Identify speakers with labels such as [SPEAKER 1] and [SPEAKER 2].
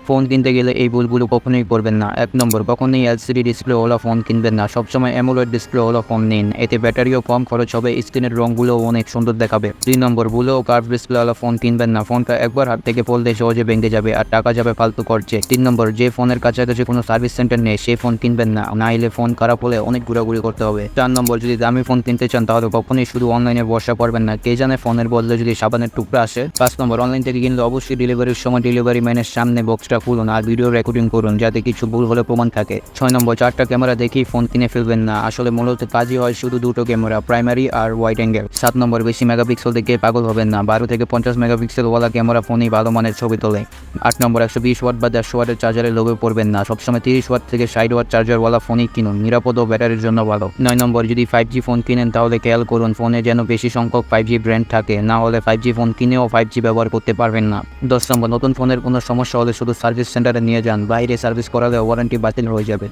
[SPEAKER 1] Phone কিনতে গেলে এই ভুলগুলো কখনোই করবেন না। 1 নম্বর, কখনোই এলসিডি ডিসপ্লেওয়ালা ফোন কিনবেন না। সবসময় অ্যামোলেড ডিসপ্লেওয়ালা ফোন নিন, এতে ব্যাটারিও কম খরচ হবে, স্ক্রিনের রঙগুলোও অনেক সুন্দর দেখাবে। 2 নম্বর, ভুলেও কার্ভ ডিসপ্লেওয়ালা ফোন কিনবেন না। ফোনটা একবার হাত থেকে পড়লে সহজে ভেঙে যাবে আর টাকা যাবে ফালতু খরচে। 3 নম্বর, যে ফোনের কাছাকাছি কোনো সার্ভিস সেন্টার নেই সেই ফোন কিনবেন না, নাইলে ফোন খারাপ হলে অনেক ঘোরাঘুরি করতে হবে। 4 নম্বর, যদি দামি ফোন কিনতে চান তাহলে কখনোই শুধু অনলাইনে ভরসা করবেন না, কে জানে ফোনের বদলে যদি সাবানের টুকরা আসে। 5 নম্বর, অনলাইন থেকে কিনলে অবশ্যই ডেলিভারির সময় ডেলিভারি ম্যানের সামনে বক্সটা খুলুন আর ভিডিও রেকর্ডিং করুন, যাতে কিছু ভুল হলে প্রমাণ থাকে। 6 নম্বর, 4টা ক্যামেরা দেখেই ফোন কিনে ফেলবেন না, আসলে মূলত কাজই হয় শুধু দুটো ক্যামেরা, প্রাইমারি আর ওয়াইড অ্যাঙ্গেল। 7 নম্বর, বেশি মেগাপিক্সেল দেখে পাগল হবেন না, 12 থেকে 50 মেগাপিক্সেলওয়ালা ক্যামেরা ফোনই ভালো মানের ছবি তোলে। 8 নম্বর, 120 ওয়াট বা 150 ওয়াটের চার্জারে লোভে পড়বেন না, সবসময় 30 ওয়াট থেকে 60 ওয়াট চার্জারওয়ালা ফোনই কিনুন, নিরাপদ ও ব্যাটারির জন্য ভালো। 9 নম্বর, যদি 5G ফোন কিনেন তাহলে খেয়াল করুন ফোনে যেন বেশি সংখ্যক 5G ব্র্যান্ড থাকে, না হলে 5G ফোন কিনেও 5G ব্যবহার করতে পারবেন না। 10 নম্বর, নতুন ফোনের কোনো সমস্যা হলে শুধু সার্ভিস সেন্টারে নিয়ে যান, বাইরে সার্ভিস করালে ওয়ারেন্টি বাতিল হয়ে যাবে।